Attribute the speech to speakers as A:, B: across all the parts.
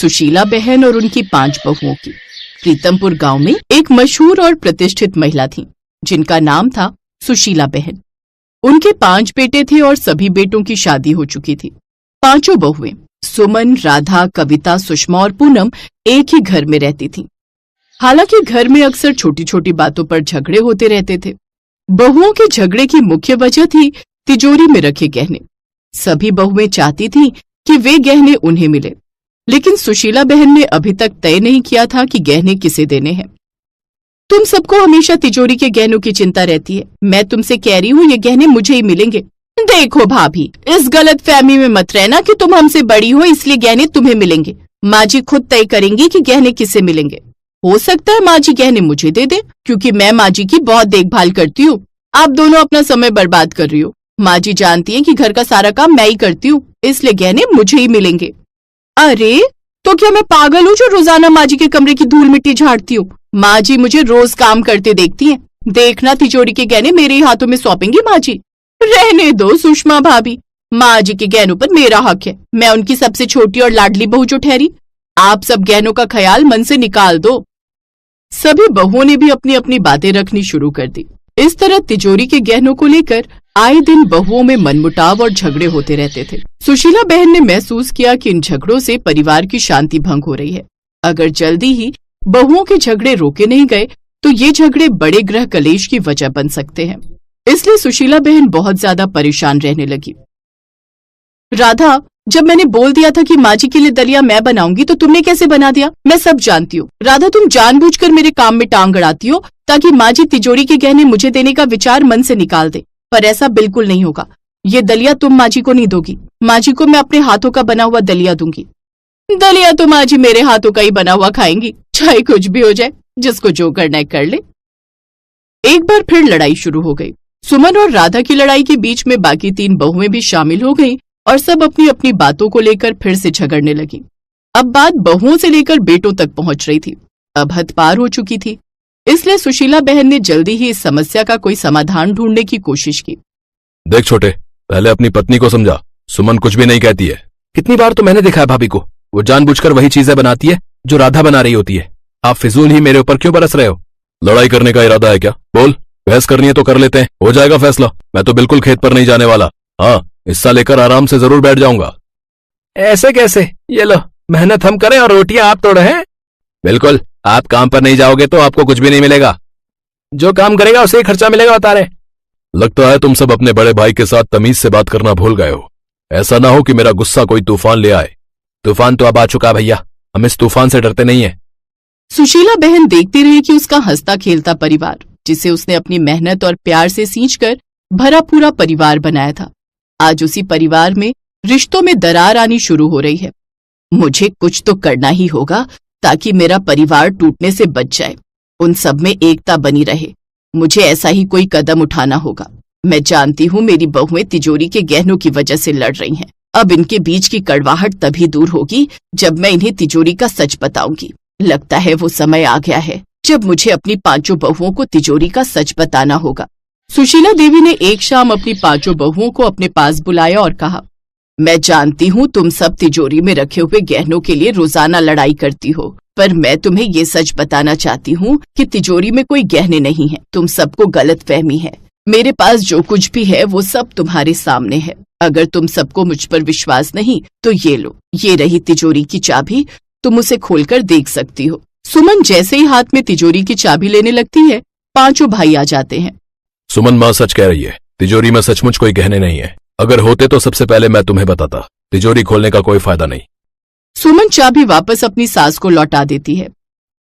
A: सुशीला बहन और उनकी 5 बहुओं की। प्रीतमपुर गांव में एक मशहूर और प्रतिष्ठित महिला थी जिनका नाम था सुशीला बहन। उनके 5 बेटे थे और सभी बेटों की शादी हो चुकी थी। 5 बहुएं सुमन, राधा, कविता, सुषमा और पूनम एक ही घर में रहती थीं। हालांकि घर में अक्सर छोटी छोटी बातों पर झगड़े होते रहते थे। बहुओं के झगड़े की मुख्य वजह थी तिजोरी में रखे गहने। सभी बहुएं चाहती थीं कि वे गहने उन्हें मिले, लेकिन सुशीला बहन ने अभी तक तय नहीं किया था कि गहने किसे देने हैं। तुम सबको हमेशा तिजोरी के गहनों की चिंता रहती है। मैं तुमसे कह रही हूँ, ये गहने मुझे ही मिलेंगे। देखो भाभी, इस गलत फहमी में मत रहना कि तुम हमसे बड़ी हो इसलिए गहने तुम्हें मिलेंगे। माँ जी खुद तय करेंगी कि गहने किसे मिलेंगे। हो सकता है माँ जी गहने मुझे दे दे, क्योंकि मैं माँ जी की बहुत देखभाल करती हूँ। आप दोनों अपना समय बर्बाद कर रही हो। माँ जी जानती है कि घर का सारा काम मैं ही करती हूँ, इसलिए गहने मुझे ही मिलेंगे। अरे तो क्या मैं पागल हूँ जो रोजाना माँ जी के कमरे की धूल मिट्टी झाड़ती हूँ? माँ जी मुझे रोज काम करते देखती हैं। देखना तिजोरी के गहने मेरे ही हाथों में सौंपेंगी माँ जी। रहने दो सुषमा भाभी, माँ जी के गहनों पर मेरा हक है। मैं उनकी सबसे छोटी और लाडली बहू जो ठहरी। आप सब गहनों का ख्याल मन से निकाल दो। सभी बहुओं ने भी अपनी अपनी बातें रखनी शुरू कर दी। इस तरह तिजोरी के गहनों को लेकर आए दिन बहुओं में मनमुटाव और झगड़े होते रहते थे। सुशीला बहन ने महसूस किया कि इन झगड़ों से परिवार की शांति भंग हो रही है। अगर जल्दी ही बहुओं के झगड़े रोके नहीं गए तो ये झगड़े बड़े गृह कलेश की वजह बन सकते हैं। इसलिए सुशीला बहन बहुत ज्यादा परेशान रहने लगी। राधा, जब मैंने बोल दिया था कि माँ जी के लिए दलिया मैं बनाऊंगी तो तुमने कैसे बना दिया? मैं सब जानती हूँ। राधा, तुम जानबूझकर मेरे काम में टांग अड़ाती हो ताकि माँ जी तिजोरी के गहने मुझे देने का विचार मन से निकाल दे, पर ऐसा बिल्कुल नहीं होगा। ये दलिया तुम माँ जी को नहीं दोगी। माँ जी को मैं अपने हाथों का बना हुआ दलिया दूंगी। दलिया तो माँ जी मेरे हाथों का ही बना हुआ खाएंगी, चाहे कुछ भी हो जाए। जिसको जो करना है कर ले। एक बार फिर लड़ाई शुरू हो गई। सुमन और राधा की लड़ाई के बीच में बाकी 3 बहुएं भी शामिल हो गईं और सब अपनी अपनी बातों को लेकर फिर से झगड़ने लगी। अब बात बहुओं से लेकर बेटों तक पहुंच रही थी। अब हद पार हो चुकी थी। इसलिए सुशीला बहन ने जल्दी ही इस समस्या का कोई समाधान ढूंढने की कोशिश की।
B: देख छोटे, पहले अपनी पत्नी को समझा। सुमन कुछ भी नहीं कहती है। कितनी बार तो मैंने देखा है भाभी को, वो जानबूझकर वही चीजें बनाती है जो राधा बना रही होती है। आप फिजूल ही मेरे ऊपर क्यों बरस रहे हो? लड़ाई करने का इरादा है क्या? बोल, बहस करनी है तो कर लेते हैं, हो जाएगा फैसला। मैं तो बिल्कुल खेत पर नहीं जाने वाला। हाँ, हिस्सा लेकर आराम से जरूर बैठ जाऊंगा।
C: ऐसे कैसे? ये लो, मेहनत हम करें और रोटियां आप तोड़े हैं।
B: बिल्कुल, आप काम पर नहीं जाओगे तो आपको कुछ भी नहीं मिलेगा।
C: जो काम करेगा उसे ही खर्चा मिलेगा, बता रहे।
B: लगता है तुम सब अपने बड़े भाई के साथ तमीज से बात करना भूल गए हो। ऐसा ना हो कि मेरा गुस्सा कोई तूफान ले आए।
C: तूफान तो अब आ चुका भैया, हम इस तूफान से डरते नहीं है।
A: सुशीला बहन देखती रही कि उसका हंसता खेलता परिवार, जिसे उसने अपनी मेहनत और प्यार से सींचकर भरा पूरा परिवार बनाया था, आज उसी परिवार में रिश्तों में दरार आनी शुरू हो रही है। मुझे कुछ तो करना ही होगा ताकि मेरा परिवार टूटने से बच जाए, उन सब में एकता बनी रहे। मुझे ऐसा ही कोई कदम उठाना होगा। मैं जानती हूँ मेरी बहुएं तिजोरी के गहनों की वजह से लड़ रही हैं। अब इनके बीच की कड़वाहट तभी दूर होगी जब मैं इन्हें तिजोरी का सच बताऊंगी। लगता है वो समय आ गया है जब मुझे अपनी 5 बहुओं को तिजोरी का सच बताना होगा। सुशीला देवी ने एक शाम अपनी 5 बहुओं को अपने पास बुलाया और कहा, मैं जानती हूँ तुम सब तिजोरी में रखे हुए गहनों के लिए रोजाना लड़ाई करती हो, पर मैं तुम्हें ये सच बताना चाहती हूँ कि तिजोरी में कोई गहने नहीं है। तुम सबको गलत फहमी है। मेरे पास जो कुछ भी है वो सब तुम्हारे सामने है। अगर तुम सबको मुझ पर विश्वास नहीं तो ये लो, ये रही तिजोरी की चाबी, तुम उसे खोलकर देख सकती हो। सुमन जैसे ही हाथ में तिजोरी की चाबी लेने लगती है, 5 भाई आ जाते हैं।
B: सुमन, माँ सच कह रही है। तिजोरी में सचमुच कोई गहने नहीं है। अगर होते तो सबसे पहले मैं तुम्हें बताता। तिजोरी खोलने का कोई फायदा नहीं।
A: सुमन चाबी वापस अपनी सास को लौटा देती है।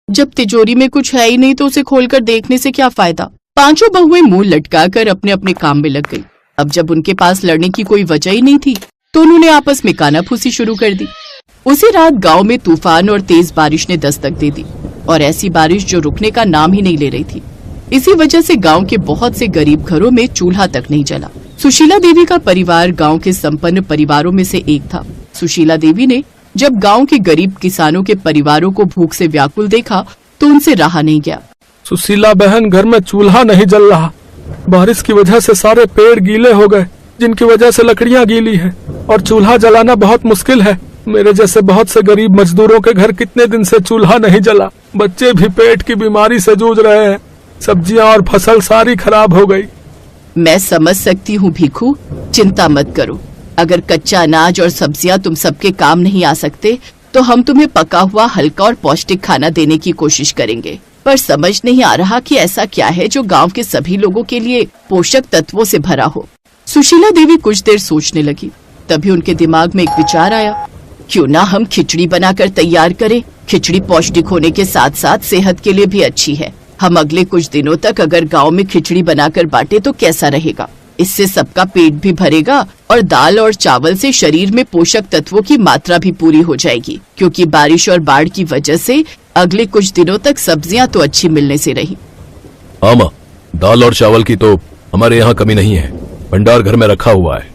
A: जब तिजोरी में कुछ है ही नहीं तो उसे खोलकर देखने से क्या फायदा। 5 बहुएं मुंह लटकाकर अपने अपने काम में लग गई। अब जब उनके पास लड़ने की कोई वजह ही नहीं थी तो उन्होंने आपस में कानाफूसी शुरू कर दी। उसी रात गांव में तूफान और तेज बारिश ने दस्तक दे दी, और ऐसी बारिश जो रुकने का नाम ही नहीं ले रही थी। इसी वजह से गांव के बहुत से गरीब घरों में चूल्हा तक नहीं जला। सुशीला देवी का परिवार गांव के संपन्न परिवारों में से एक था। सुशीला देवी ने जब गांव के गरीब किसानों के परिवारों को भूख से व्याकुल देखा तो उनसे रहा नहीं गया।
C: सुशीला बहन, घर में चूल्हा नहीं जल रहा। बारिश की वजह से सारे पेड़ गीले हो गए, जिनकी वजह से लकड़ियां गीली हैं और चूल्हा जलाना बहुत मुश्किल है। मेरे जैसे बहुत से गरीब मजदूरों के घर कितने दिन से चूल्हा नहीं जला। बच्चे भी पेट की बीमारी से जूझ रहे हैं। सब्जियां और फसल सारी खराब हो गई।
A: मैं समझ सकती हूँ भीखू, चिंता मत करो। अगर कच्चा अनाज और सब्जियां तुम सबके काम नहीं आ सकते तो हम तुम्हें पका हुआ हल्का और पौष्टिक खाना देने की कोशिश करेंगे। पर समझ नहीं आ रहा कि ऐसा क्या है जो गांव के सभी लोगों के लिए पोषक तत्वों से भरा हो। सुशीला देवी कुछ देर सोचने लगी। तभी उनके दिमाग में एक विचार आया, क्यों ना हम खिचड़ी बनाकर तैयार करें। खिचड़ी पौष्टिक होने के साथ साथ सेहत के लिए भी अच्छी है। हम अगले कुछ दिनों तक अगर गांव में खिचड़ी बनाकर बांटे तो कैसा रहेगा। इससे सबका पेट भी भरेगा और दाल और चावल से शरीर में पोषक तत्वों की मात्रा भी पूरी हो जाएगी, क्योंकि बारिश और बाढ़ की वजह से अगले कुछ दिनों तक सब्जियां तो अच्छी मिलने से रही।
B: हाँ माँ, दाल और चावल की तो हमारे यहाँ कमी नहीं है, भंडार घर में रखा हुआ है।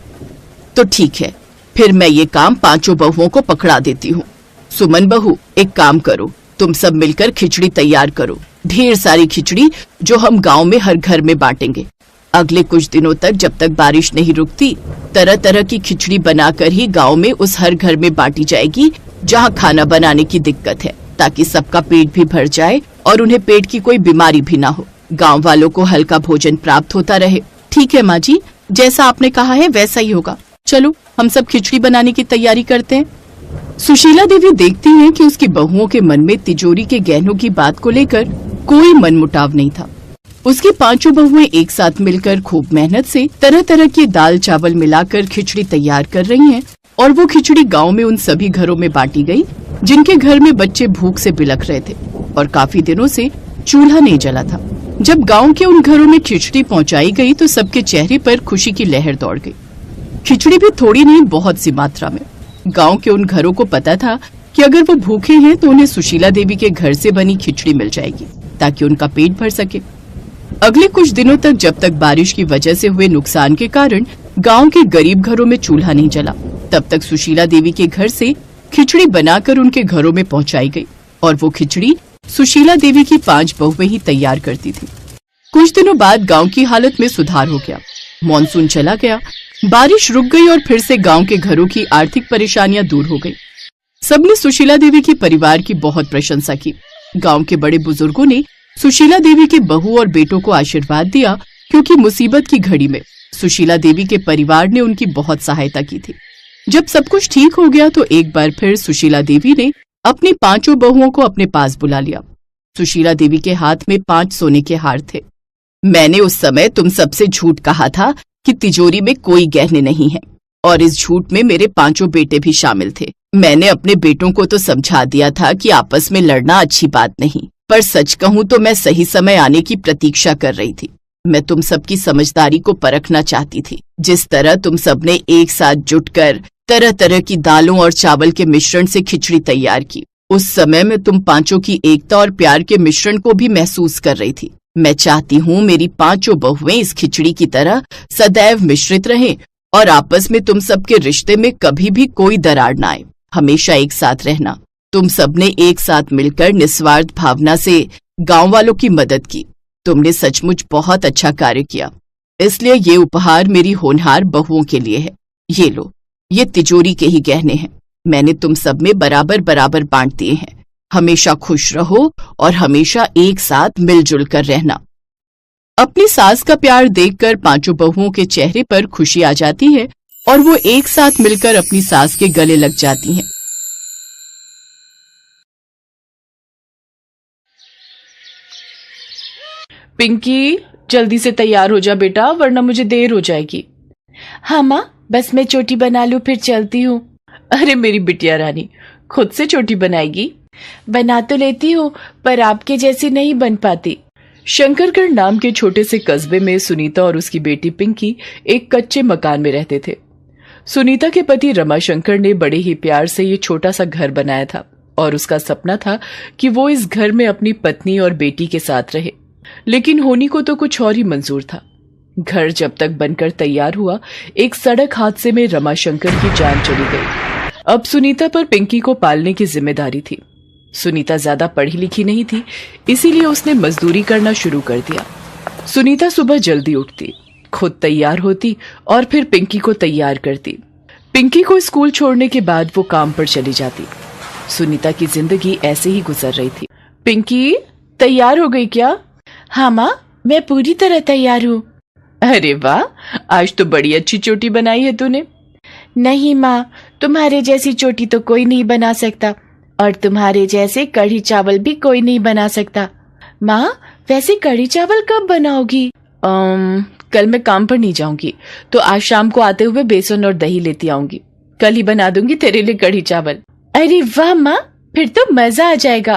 A: तो ठीक है, फिर मैं ये काम पांचों बहुओं को पकड़ा देती हूँ। सुमन बहू, एक काम करो, तुम सब मिलकर खिचड़ी तैयार करो, ढेर सारी खिचड़ी जो हम गांव में हर घर में बांटेंगे। अगले कुछ दिनों तक जब तक बारिश नहीं रुकती, तरह तरह की खिचड़ी बनाकर ही गांव में उस हर घर में बांटी जाएगी जहां खाना बनाने की दिक्कत है, ताकि सबका पेट भी भर जाए और उन्हें पेट की कोई बीमारी भी ना हो। गांव वालों को हल्का भोजन प्राप्त होता रहे। ठीक है माँ जी, जैसा आपने कहा है वैसा ही होगा। चलो हम सब खिचड़ी बनाने की तैयारी करते हैं। सुशीला देवी देखती हैं कि उसकी बहुओं के मन में तिजोरी के गहनों की बात को लेकर कोई मनमुटाव नहीं था। उसकी पांचों बहुएं एक साथ मिलकर खूब मेहनत से तरह तरह की दाल चावल मिलाकर खिचड़ी तैयार कर रही हैं और वो खिचड़ी गांव में उन सभी घरों में बांटी गई जिनके घर में बच्चे भूख से बिलख रहे थे और काफी दिनों से चूल्हा नहीं जला था। जब गांव के उन घरों में खिचड़ी पहुंचाई गई तो सबके चेहरे पर खुशी की लहर दौड़ गई। खिचड़ी भी थोड़ी नहीं, बहुत सी मात्रा में। गांव के उन घरों को पता था कि अगर वो भूखे हैं तो उन्हें सुशीला देवी के घर से बनी खिचड़ी मिल जाएगी ताकि उनका पेट भर सके। अगले कुछ दिनों तक जब तक बारिश की वजह से हुए नुकसान के कारण गांव के गरीब घरों में चूल्हा नहीं जला, तब तक सुशीला देवी के घर से खिचड़ी बनाकर उनके घरों में पहुंचाई गई और वो खिचड़ी सुशीला देवी की 5 बहुएं ही तैयार करती थी। कुछ दिनों बाद गांव की हालत में सुधार हो गया। मॉनसून चला गया, बारिश रुक गई और फिर से गांव के घरों की आर्थिक परेशानियां दूर हो गई। सबने सुशीला देवी के परिवार की बहुत प्रशंसा की। गांव के बड़े बुजुर्गों ने सुशीला देवी के बहू और बेटों को आशीर्वाद दिया, क्योंकि मुसीबत की घड़ी में सुशीला देवी के परिवार ने उनकी बहुत सहायता की थी। जब सब कुछ ठीक हो गया तो एक बार फिर सुशीला देवी ने अपनी 5 बहुओं को अपने पास बुला लिया। सुशीला देवी के हाथ में 5 सोने के हार थे। मैंने उस समय तुम सबसे झूठ कहा था कि तिजोरी में कोई गहने नहीं है, और इस झूठ में मेरे 5 बेटे भी शामिल थे। मैंने अपने बेटों को तो समझा दिया था कि आपस में लड़ना अच्छी बात नहीं, पर सच कहूँ तो मैं सही समय आने की प्रतीक्षा कर रही थी। मैं तुम सबकी समझदारी को परखना चाहती थी। जिस तरह तुम सबने एक साथ जुटकर तरह तरह की दालों और चावल के मिश्रण से खिचड़ी तैयार की, उस समय मैं तुम 5 की एकता और प्यार के मिश्रण को भी महसूस कर रही थी। मैं चाहती हूँ मेरी 5 बहुएं इस खिचड़ी की तरह सदैव मिश्रित रहें और आपस में तुम सबके रिश्ते में कभी भी कोई दरार न आए। हमेशा एक साथ रहना। तुम सबने एक साथ मिलकर निस्वार्थ भावना से गांव वालों की मदद की। तुमने सचमुच बहुत अच्छा कार्य किया, इसलिए ये उपहार मेरी होनहार बहुओं के लिए है। ये लो, ये तिजोरी के ही गहने हैं। मैंने तुम सब में बराबर बराबर बांट दिए हैं। हमेशा खुश रहो और हमेशा एक साथ मिलजुल कर रहना। अपनी सास का प्यार देखकर 5 बहुओं के चेहरे पर खुशी आ जाती है और वो एक साथ मिलकर अपनी सास के गले लग जाती हैं।
D: पिंकी, जल्दी से तैयार हो जा बेटा, वरना मुझे देर हो जाएगी। हाँ माँ, बस मैं चोटी बना लूं फिर चलती हूँ। अरे मेरी बिटिया रानी, खुद से चोटी बनाएगी? बना तो लेती हूँ, पर आपके जैसी नहीं बन पाती। शंकरगढ़ नाम के छोटे से कस्बे में सुनीता और उसकी बेटी पिंकी एक कच्चे मकान में रहते थे। सुनीता के पति रमाशंकर ने बड़े ही प्यार से ये छोटा सा घर बनाया था और उसका सपना था कि वो इस घर में अपनी पत्नी और बेटी के साथ रहे, लेकिन होनी को तो कुछ और ही मंजूर था। घर जब तक बनकर तैयार हुआ, एक सड़क हादसे में रमाशंकर की जान चली गई। अब सुनीता पर पिंकी को पालने की जिम्मेदारी थी। सुनीता ज्यादा पढ़ी लिखी नहीं थी, इसीलिए उसने मजदूरी करना शुरू कर दिया। सुनीता सुबह जल्दी उठती, खुद तैयार होती और फिर पिंकी को तैयार करती। पिंकी को स्कूल छोड़ने के बाद वो काम पर चली जाती। सुनीता की जिंदगी ऐसे ही गुजर रही थी। पिंकी, तैयार हो गई क्या? हाँ माँ, मैं पूरी तरह तैयार हूँ। अरे वाह, आज तो बड़ी अच्छी चोटी बनाई है तूने। नहीं माँ, तुम्हारे जैसी चोटी तो कोई नहीं बना सकता, और तुम्हारे जैसे कढ़ी चावल भी कोई नहीं बना सकता। माँ, वैसे कढ़ी चावल कब बनाओगी? कल मैं काम पर नहीं जाऊंगी, तो आज शाम को आते हुए बेसन और दही लेती आऊंगी। कल ही बना दूंगी तेरे लिए कढ़ी चावल। अरे वाह माँ, फिर तो मजा आ जाएगा।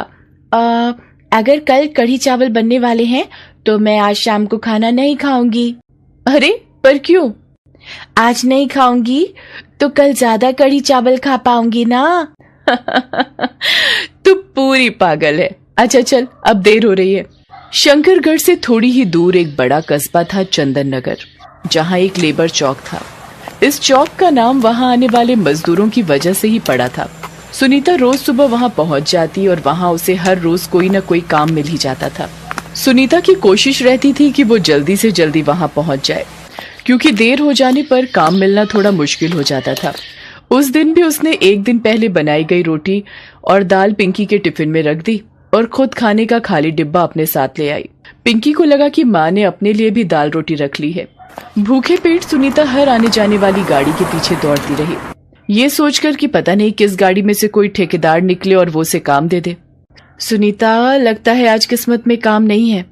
D: अगर कल कढ़ी चावल बनने वाले हैं तो मैं आज शाम को खाना नहीं खाऊंगी। अरे पर क्यों? आज नहीं खाऊंगी तो कल ज्यादा कढ़ी चावल खा पाऊंगी ना। तू पूरी पागल है। अच्छा चल, अब देर हो रही है। शंकरगढ़ से थोड़ी ही दूर एक बड़ा कस्बा था, चंदन नगर, जहां एक लेबर चौक था। इस चौक का नाम वहां आने वाले मजदूरों की वजह से ही पड़ा था। सुनीता रोज सुबह वहां पहुंच जाती और वहां उसे हर रोज कोई न कोई काम मिल ही जाता था। सुनीता की कोशिश रहती थी कि वो जल्दी से जल्दी वहां पहुंच जाए, क्योंकि देर हो जाने पर काम मिलना थोड़ा मुश्किल हो जाता था। उस दिन भी उसने एक दिन पहले बनाई गई रोटी और दाल पिंकी के टिफिन में रख दी और खुद खाने का खाली डिब्बा अपने साथ ले आई। पिंकी को लगा कि माँ ने अपने लिए भी दाल रोटी रख ली है। भूखे पेट सुनीता हर आने जाने वाली गाड़ी के पीछे दौड़ती रही, ये सोचकर कि पता नहीं किस गाड़ी में से कोई ठेकेदार निकले और वो उसे काम दे दे। सुनीता, लगता है आज किस्मत में काम नहीं है।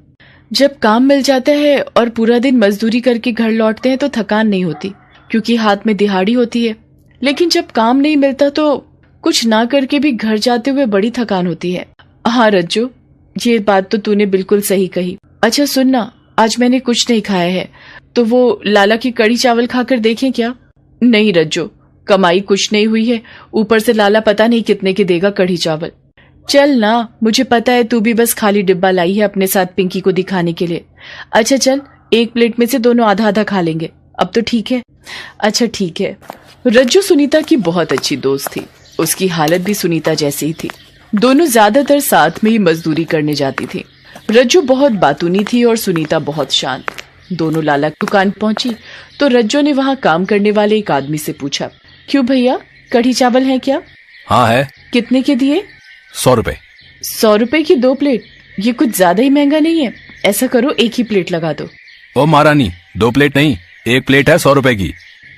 D: जब काम मिल जाता है और पूरा दिन मजदूरी करके घर लौटते हैं तो थकान नहीं होती, क्योंकि हाथ में दिहाड़ी होती है। लेकिन जब काम नहीं मिलता तो कुछ ना करके भी घर जाते हुए बड़ी थकान होती है। हाँ रज्जू, ये बात तो तूने बिल्कुल सही कही। अच्छा सुन ना, आज मैंने कुछ नहीं खाया है, तो वो लाला की कढ़ी चावल खाकर देखें क्या? नहीं रज्जू, कमाई कुछ नहीं हुई है, ऊपर से लाला पता नहीं कितने के देगा कढ़ी चावल। चल ना, मुझे पता है तू भी बस खाली डिब्बा लाई है अपने साथ पिंकी को दिखाने के लिए। अच्छा चल, एक प्लेट में से दोनों आधा आधा खा लेंगे, अब तो ठीक है? अच्छा ठीक है। रज्जू सुनीता की बहुत अच्छी दोस्त थी। उसकी हालत भी सुनीता जैसी ही थी। दोनों ज्यादातर साथ में ही मजदूरी करने जाती थी। रज्जू बहुत बातूनी थी और सुनीता बहुत शांत। दोनों लाला की दुकान पहुंची तो रज्जू ने वहां काम करने वाले एक आदमी से पूछा, क्यों भैया, कढ़ी चावल है क्या?
B: हाँ है।
D: कितने के दिए?
B: 100 रुपए।
D: 100 रुपए की 2 प्लेट? ये कुछ ज्यादा ही महंगा नहीं है? ऐसा करो, एक ही प्लेट लगा दो।
B: ओ महारानी, 2 प्लेट नहीं, 1 प्लेट है 100 रुपए की।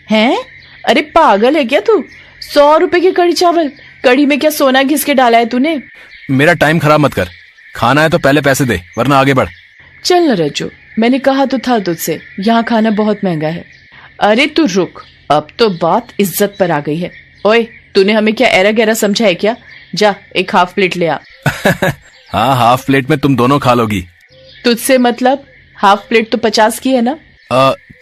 D: हैं? अरे पागल है क्या तू? 100 रुपए की कढ़ी चावल? कढ़ी में क्या सोना घिस के डाला है तूने?
B: मेरा टाइम खराब मत कर, खाना है तो पहले पैसे दे, वरना आगे बढ़।
D: चल न रज्जू, मैंने कहा तो था तुझसे, यहाँ खाना बहुत महंगा है। अरे तू रुक, अब तो बात इज्जत पर आ गई है। ओए, तूने हमें क्या एरा गैरा समझा है क्या? जा, एक हाफ प्लेट ले आ।
B: हाँ, हाफ प्लेट में तुम दोनों खा लोगी।
D: तुझसे मतलब? हाफ प्लेट तो 50 की है ना?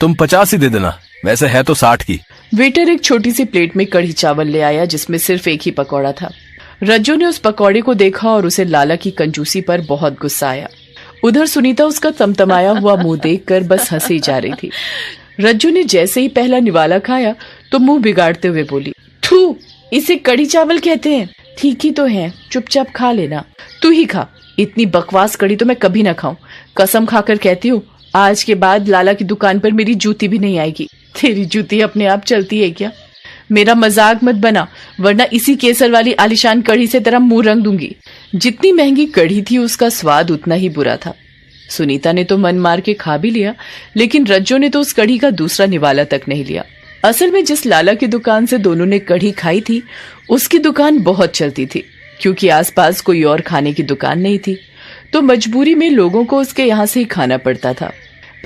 B: तुम 50 ही दे देना, वैसे है तो 60 की।
D: वेटर एक छोटी सी प्लेट में कढ़ी चावल ले आया जिसमें सिर्फ एक ही पकौड़ा था। रज्जू ने उस पकौड़े को देखा और उसे लाला की कंजूसी पर बहुत गुस्सा आया। उधर सुनीता उसका तमतमाया हुआ मुंह देखकर बस हंसी जा रही थी। रज्जू ने जैसे ही पहला निवाला खाया तो मुंह बिगाड़ते हुए बोली, थू, इसे कढ़ी चावल कहते हैं? ठीक ही तो है, चुपचाप खा लेना। तू ही खा, इतनी बकवास कढ़ी तो मैं कभी ना खाऊं। कसम खाकर कहती हूँ, आज के बाद लाला की दुकान पर मेरी जूती भी नहीं आएगी। तेरी जूती अपने आप चलती है क्या? मेरा मजाक मत बना, वरना इसी केसर वाली आलिशान कढ़ी से तेरा मुंह रंग दूंगी। जितनी महंगी कढ़ी थी उसका स्वाद उतना ही बुरा था। सुनीता ने तो मन मार के खा भी लिया, लेकिन रज्जू ने तो उस कढ़ी का दूसरा निवाला तक नहीं लिया। असल में जिस लाला की दुकान से दोनों ने कढ़ी खाई थी, उसकी दुकान बहुत चलती थी, क्योंकि आसपास कोई और खाने की दुकान नहीं थी, तो मजबूरी में लोगों को उसके यहाँ से ही खाना पड़ता था।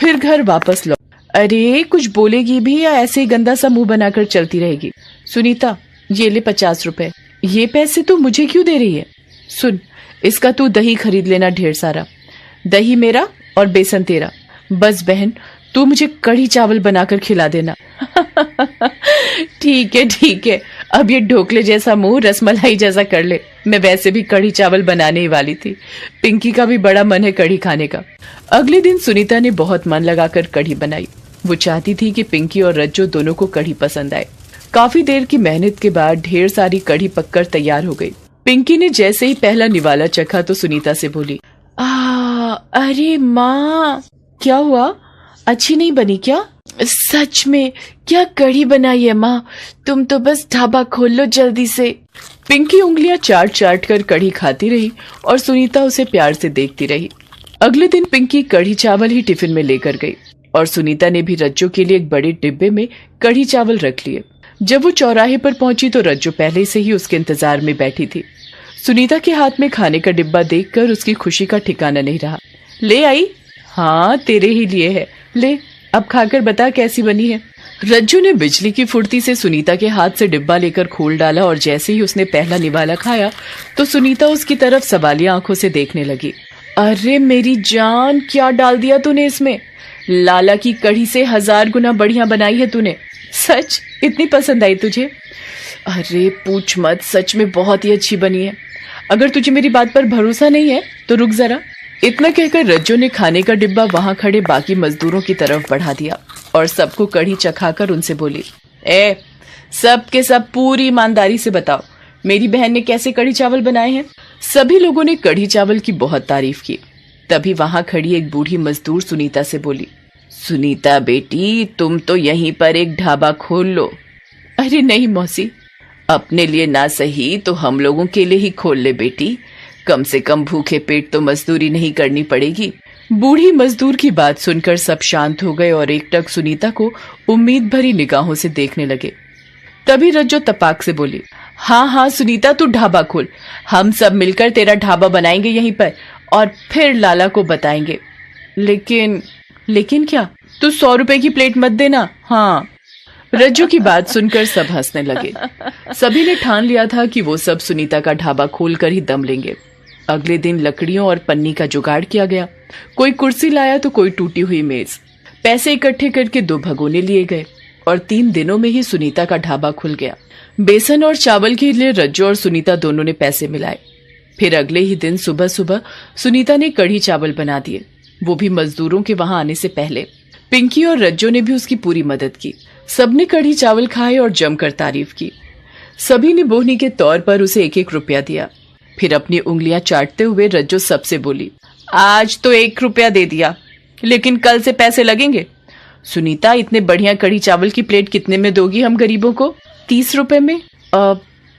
D: फिर घर वापस लौट। अरे कुछ बोलेगी भी या ऐसे ही गंदा सा मुंह बनाकर चलती रहेगी? सुनीता, ये ले 50 रुपए। ये पैसे तू मुझे क्यों दे रही है? सुन, इसका तू दही खरीद लेना ढेर सारा। दही मेरा और बेसन तेरा। बस बहन, तू मुझे कढ़ी चावल बनाकर खिला देना। ठीक है, अब ये ढोकले जैसा मुंह रसमलाई जैसा कर ले। मैं वैसे भी कढ़ी चावल बनाने ही वाली थी। पिंकी का भी बड़ा मन है कढ़ी खाने का। अगले दिन सुनीता ने बहुत मन लगाकर कढ़ी बनाई। वो चाहती थी कि पिंकी और रज्जू दोनों को कढ़ी पसंद आए। काफी देर की मेहनत के बाद ढेर सारी कढ़ी पककर तैयार हो गई। पिंकी ने जैसे ही पहला निवाला चखा तो सुनीता से बोली, अरे माँ, क्या हुआ? अच्छी नहीं बनी क्या? सच में क्या कढ़ी बनाई है माँ, तुम तो बस ढाबा खोल लो जल्दी से। पिंकी उंगलियां चाट चाट कर कढ़ी खाती रही और सुनीता उसे प्यार से देखती रही। अगले दिन पिंकी कढ़ी चावल ही टिफिन में लेकर गई और सुनीता ने भी रज्जो के लिए एक बड़े डिब्बे में कढ़ी चावल रख लिए। जब वो चौराहे पर पहुंची तो रज्जो पहले से ही उसके इंतजार में बैठी थी। सुनीता के हाथ में खाने का डिब्बा देखकर उसकी खुशी का ठिकाना नहीं रहा। ले आई? हाँ, तेरे ही लिए है, ले अब खाकर बता कैसी बनी है। रज्जू ने बिजली की फुर्ती से सुनीता के हाथ से डिब्बा लेकर खोल डाला और जैसे ही उसने पहला निवाला खाया तो सुनीता उसकी तरफ सवालिया आंखों से देखने लगी। अरे मेरी जान, क्या डाल दिया तूने इसमें? लाला की कढ़ी से 1000 गुना बढ़िया बनाई है तूने। सच इतनी पसंद आई तुझे? अरे पूछ मत, सच में बहुत ही अच्छी बनी है। अगर तुझे मेरी बात पर भरोसा नहीं है तो रुक जरा। इतना कहकर रज्जो ने खाने का डिब्बा वहां खड़े बाकी मजदूरों की तरफ बढ़ा दिया और सबको कढ़ी चखाकर उनसे बोली, सब के सब पूरी ईमानदारी से बताओ मेरी बहन ने कैसे कढ़ी चावल बनाए हैं। सभी लोगों ने कढ़ी चावल की बहुत तारीफ की। तभी वहां खड़ी एक बूढ़ी मजदूर सुनीता से बोली, सुनीता बेटी, तुम तो यहीं पर एक ढाबा खोल लो। अरे नहीं मौसी, अपने लिए ना सही तो हम लोगों के लिए ही खोल ले बेटी, कम से कम भूखे पेट तो मजदूरी नहीं करनी पड़ेगी। बूढ़ी मजदूर की बात सुनकर सब शांत हो गए और एकटक सुनीता को उम्मीद भरी निगाहों से देखने लगे। तभी रज्जो तपाक से बोली, हाँ हाँ सुनीता, तू ढाबा खोल, हम सब मिलकर तेरा ढाबा बनाएंगे यहीं पर और फिर लाला को बताएंगे। लेकिन क्या? तू 100 रुपए की प्लेट मत देना। हाँ। रज्जू की बात सुनकर सब हंसने लगे। सभी ने ठान लिया था कि वो सब सुनीता का ढाबा खोलकर ही दम लेंगे। अगले दिन लकड़ियों और पन्नी का जुगाड़ किया गया। कोई कुर्सी लाया तो कोई टूटी हुई मेज। पैसे इकट्ठे करके 2 भगोने लिए गए और 3 दिनों में ही सुनीता का ढाबा खुल गया। बेसन और चावल के लिए रज्जो और सुनीता दोनों ने पैसे मिलाए। फिर अगले ही दिन सुबह सुबह सुनीता ने कढ़ी चावल बना दिए, वो भी मजदूरों के वहां आने से पहले। पिंकी और रज्जो ने भी उसकी पूरी मदद की। सबने कढ़ी चावल खाए और जमकर तारीफ की। सभी ने बोहनी के तौर पर उसे 1-1 रुपया दिया। फिर अपनी उंगलियां चाटते हुए रज्जो सबसे बोली, आज तो 1 रुपया दे दिया, लेकिन कल से पैसे लगेंगे। सुनीता, इतने बढ़िया कढ़ी चावल की प्लेट कितने में दोगी हम गरीबों को? 30 रुपए में।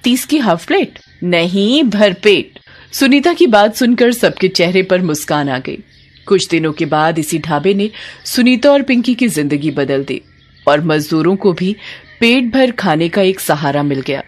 D: 30 की हाफ प्लेट? नहीं, भरपेट। सुनीता की बात सुनकर सबके चेहरे पर मुस्कान आ गई। कुछ दिनों के बाद इसी ढाबे ने सुनीता और पिंकी की जिंदगी बदल दी और मजदूरों को भी पेट भर खाने का एक सहारा मिल गया।